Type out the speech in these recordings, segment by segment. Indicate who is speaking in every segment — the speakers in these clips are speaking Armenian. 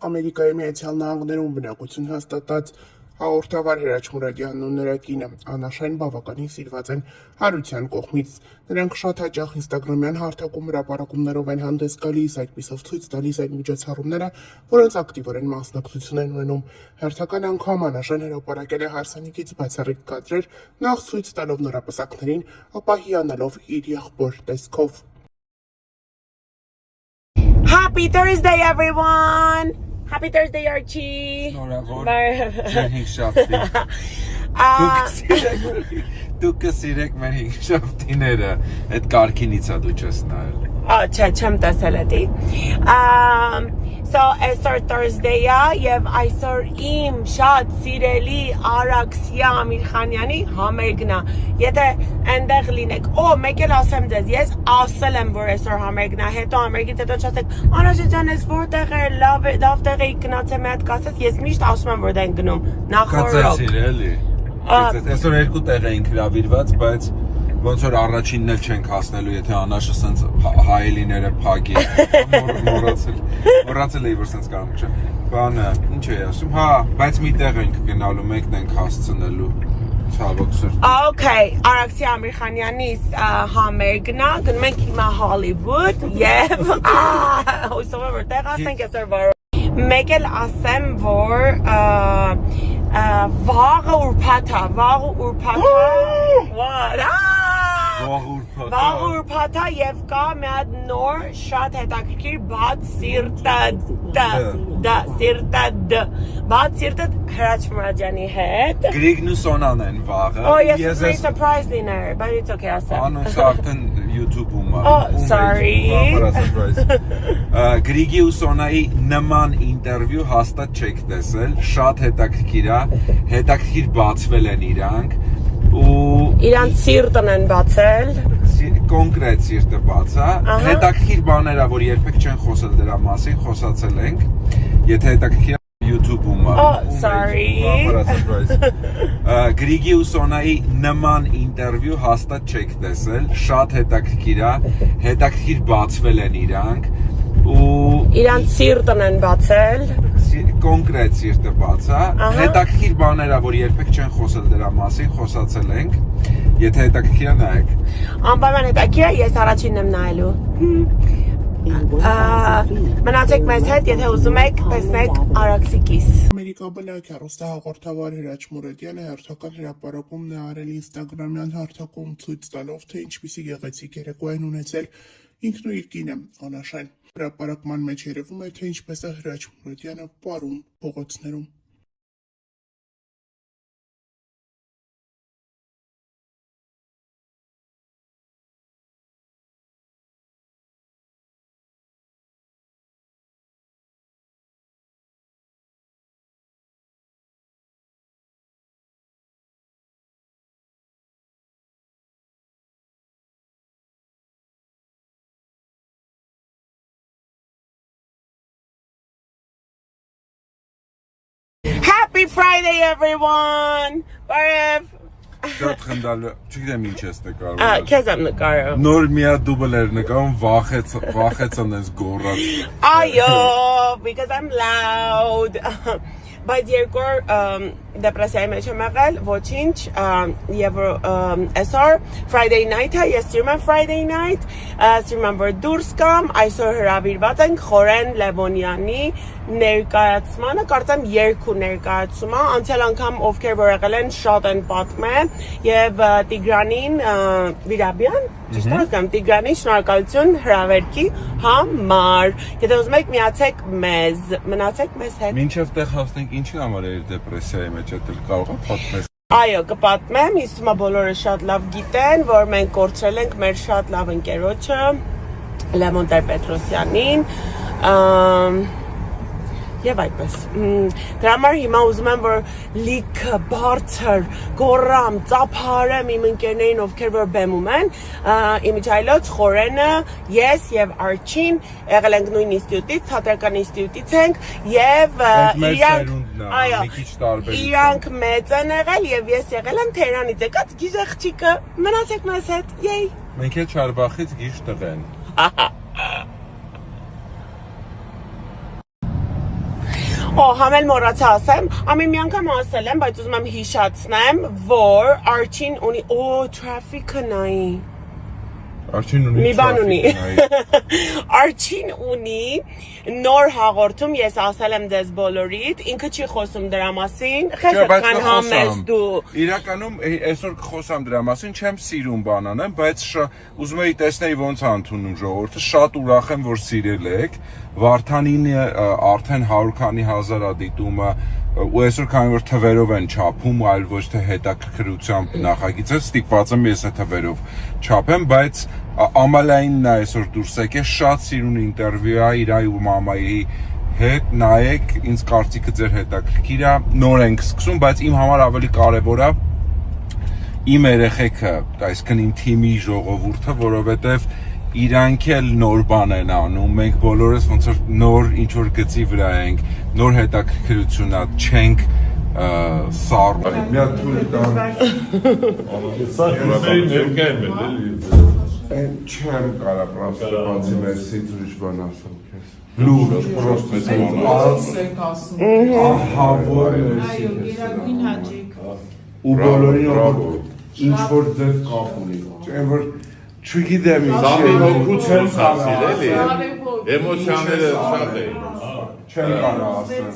Speaker 1: Ամերիկայի Միացյալ Նահանգներում բնակություն հաստատած հաղորդավար Հրաչ Մուրադյանն ու նրա կինը Անաշեն բավականին սիրված են Հարության կողմից։ Նրանք շատ հաճախ ինստագրամյան հարթակում հրապարակումներով են հանդես գալիս, այդպիսով ցույց տալիս այդ միջոցառումները, որոնց ակտիվորեն մասնակցություն են ունենում։ Հերթական անգամ Անաշեն հրապարակել է հարսանիքից բացառիկ կադրեր, նախ ցույց տալով նորապսակներին, ապա հիանալով իր եղբոր տեսքով։
Speaker 2: Happy Thursday, everyone! Happy Thursday, Archie!
Speaker 3: Դուք կսիրեք մեր 5 շաբթիները, այդ կարգինից է դու չես նայել։
Speaker 2: Չէ, չեմ տեսել էդի։ So, այսօր Thursday-ա եւ այսօր իմ շատ սիրելի Արաքսիա Ամիրխանյանի համերգն է։ Եթե այնտեղ լինեք, մեկ էլ ասեմ ձեզ, ես ասել եմ, որ այսօր համերգն է, հետո համերգից հետո չասեք, Անաշե ջան, ես որտեղ էր, լավ տեղ էի գնացել, մի հատ կասես, ես միշտ ասում եմ, որ դա ենք գնում։
Speaker 3: Կացեցիր էլի։ Այսօր 2 տեղ էինք հրավիրված, բայց ոնց որ առաջինն էլ չենք հասնելու, եթե Անաշը սենց հայելիները փակի, մոռացել էի, որ սենց կարող չէ։ Բանը, ինչ էի ասում, բայց մի տեղ ենք գնալու, մեկն ենք հասցնելու, ցավոք սրտի։
Speaker 2: Okay, Արաքսիա Ամիրխանյանի համերգն է, գնում ենք հիմա Հոլիվուդ եւ հույսով եմ որ տեղ հասնենք այսօր վարո։ Մեկ էլ ասեմ, որ վաղը ուրբաթա, Վաղ ուրբաթա եւ կա մի հատ նոր շատ հետաքրքիր բաց սիրտը Հրաչ Մուրադյանի հետ։
Speaker 3: Գրիգն ու Սոնան են վաղը։
Speaker 2: Ես մի surprise լիներ, but it's okay, ասեմ։
Speaker 3: Անոնց արդեն YouTube-ում է։
Speaker 2: Sorry։
Speaker 3: Գրիգի ու Սոնայի նման ինտերվյու հաստատ չեք տեսել, շատ հետաքրքիր է, հետաքրքիր բացվել են իրանք ու
Speaker 2: իրանց սիրտն են բացել։
Speaker 3: Կոնկրետ սիրտը բաց է, հետաքրքիր բաներ է, որ երբեք չեն խոսել դրա մասին, խոսացել ենք, եթե հետաքրքիր YouTube-ում է։
Speaker 2: Sorry։
Speaker 3: Գրիգի ու Սոնայի նման ինտերվյու հաստատ չեք տեսել, շատ հետաքրքիր է, հետաքրքիր բացվել են իրանք ու
Speaker 2: իրանց սիրտն են բացել։
Speaker 3: Կոնկրետ սիրտը բաց է, հետաքրքիր բաներ է, որ երբեք չեն խոսել դրա մասին, խոսացել ենք, եթե հետաքրքիր է նայեք։
Speaker 2: Անպայման հետաքրքիր է, ես առաջինն եմ նայելու։ Մնացեք մեզ հետ, եթե ուզում եք, տեսնեք Արաքսիկիս։
Speaker 1: Ամերիկաբնակ հեռուստահաղորդավար Հրաչ Մուրադյանը հերթական հրապարակումն է արել ինստագրամյան հարթակում ցույց տալով, թե ինչպիսի գեղեցիկ երեկո են ունեցել ինքն ու իր կինը Անաշեն։ Հրապարակման մեջ երևում է, թե ինչպես է Հրաչ Մուրադյանը պարում փողոցներում։
Speaker 2: Happy Friday, everyone! Բարև։
Speaker 3: Շատ խնդալու, չգիտեմ ինչ ես նկարում։
Speaker 2: Քեզ եմ նկարում։
Speaker 3: Նոր մի հատ դուբլ էր նկարում, վախեցան ես գոռաց։
Speaker 2: Այո, because I'm loud։ Բայց երկու դեպրեսիայի մեջ եմ եղել, ոչինչ, եւ այսօր Friday night-ը, ես սիրում եմ Friday night, սիրում եմ որ դուրս կամ, այսօր հրավիրված ենք Խորեն Լևոնյանի ներկայացմանը, կարծեմ երկու ներկայացումը, անցյալ անգամ ովքեր որ եղել են շատ են պատմել եւ Տիգրանին Վիրաբյան, ճիշտ ասեմ, Տիգրանին շնորհակալություն հրավերքի համար։ Եթե ուզում եք միացեք մեզ, մնացեք մեզ հետ։
Speaker 3: Մինչև տեղ հասնենք ինչի համար էր դեպրեսիայի մեջ էլ կարող է պատմես։
Speaker 2: Այո, կպատմեմ, իսկ հիմա բոլորը շատ լավ գիտեն, որ մենք կորցրել ենք մեր շատ լավ ընկերոջը Լևոն Տեր-Պետրոսյանին, եւ այդպես։ Դրա համար հիմա ուզում եմ որ լիքը բարձր գոռամ, ծափարեմ իմ ընկերներին, ովքեր որ բեմում են, իմիջայլոց Խորենը, ես եւ Արչին եղել ենք նույն ինստիտուտից, թատերական ինստիտուտից ենք եւ իրանք մեծ են եղել եւ ես եղել եմ Թերանից եկած գիժ աղջիկը, մնացեք մեզ հետ, եյ։
Speaker 3: Մենք էլ Չարբախից գիժ տղեն։
Speaker 2: Համել մոռացա ասեմ, ամեն մի անգամ ասել եմ, բայց ուզում եմ հիշացնեմ, որ Archie-ն ունի, traffic-ը նայի։
Speaker 3: Archie-ն ունի
Speaker 2: Մի բան ունի։ Archie-ն ունի նոր հաղորդում, ես ասել եմ դες բոլորիդ, ինքը չի խոսում դրա մասին, խեսական համես դու։
Speaker 3: Իրականում այսօր կխոսամ դրա մասին, չեմ սիրում բան անեմ, բայց ուզում էի տեսնեի ոնց է ընդունում ժողովուրդը, շատ ուրախ եմ, որ սիրել եք։ Վարդանին արդեն 100 քանի հազար է դիտումը, ու այսօր քանի որ թվերով են չափում, այլ ոչ թե հետաքրքրությամբ նախագիծը, ստիպված եմ ես այդ թվերով չափեմ, բայց Ամալայինն է այսօր դուրս եկել, շատ սիրուն ինտերվյու է իր ու մամայի հետ, նայեք, ինձ կարծիքը ձեր հետաքրքիր է, նոր ենք սկսում, բայց իմ համար ավելի կարևոր է իմ երեխեքը, այսինքն իմ թիմի ժողովուրդը, որովհետև իրանք էլ նոր բան են անում, մենք բոլորս ոնց որ նոր ինչ-որ գծի վրա ենք, նոր հետաքրքրություն է, չենք սառնում։ Մի հատ թույլ տան։
Speaker 4: Սա հյուսեի ներկայում են, էլի։
Speaker 3: Չեմ կարա պրոստը բացի մերսից ուրիշ բան ասեմ քեզ։ Լուրջ, պրոստը բան։ Ահա որ
Speaker 5: Այո, գերագույն հաճիկ։
Speaker 3: ու բոլորին ինչ-որ ձև կապ ունի։ Չեմ որ չգիտեմ ինչ։
Speaker 4: Սավի հոգություն ասիլ, էլի։ Էմոցիաները շատ էին։
Speaker 3: Չեմ կարա ասեմ։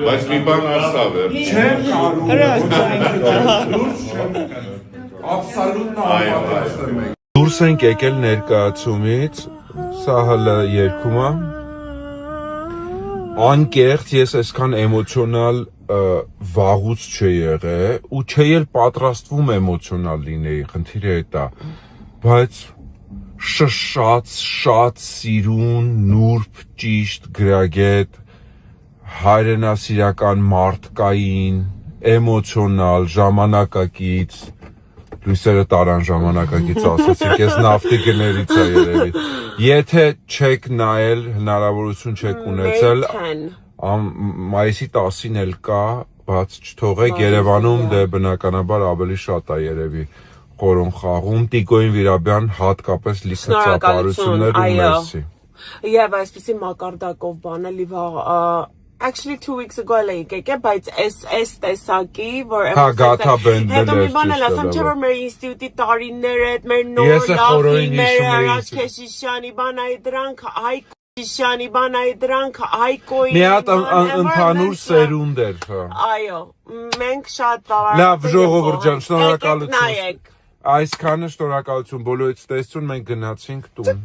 Speaker 4: Բայց մի բան ասա վեր։
Speaker 3: Չեմ կարող։ Լուրջ չեմ։ Աբսոլյուտ նահատակում եմ։ Դուրս ենք եկել ներկայացումից, սա հələ երկում է։ Անկեղծ ես այսքան էմոցիոնալ վաղուց չի եղել ու չի էլ պատրաստվում էմոցիոնալ լինեի, խնդիրը այդ է, բայց շատ սիրուն, նուրբ, ճիշտ, գրագետ, հայրենասիրական մարդկային, էմոցիոնալ, ժամանակակից, լույսերը տարան ժամանակակից ասացիք, ես նավթի գներից է երևի, եթե չեք նայել, հնարավորություն չեք ունեցել, մայիսի 10-ին էլ կա, բաց չթողեք, Երևանում դե բնականաբար ավելի շատ է երևի խորոն խաղում, Տիկոյին Վիրաբյան հատկապես լիքը ծափարություններ ու մերսի։
Speaker 2: Եվ այսպեսի մակարդակով բան էլի Actually 2 weeks ago եկեք, բայց այս տեսակի, որ
Speaker 3: Գաթա բենդել
Speaker 2: հետո մի բան էլ ասեմ, չէ՞ որ մեր ինստիտուտի տարիները, մեր նոր լավի, մեր առաջ Քեշիշյանի բանայի դրանք, Շիշյանի բանայի դրանք, Հայկոյի
Speaker 3: մի հատ ընդհանուր սերունդ էր, հա։
Speaker 2: Այո, մենք շատ բավարար։
Speaker 3: Լավ, ժողովուրդ ջան, շնորհակալություն։ Այսքանը շնորհակալություն բոլորիդ տեսություն, մենք գնացինք տուն։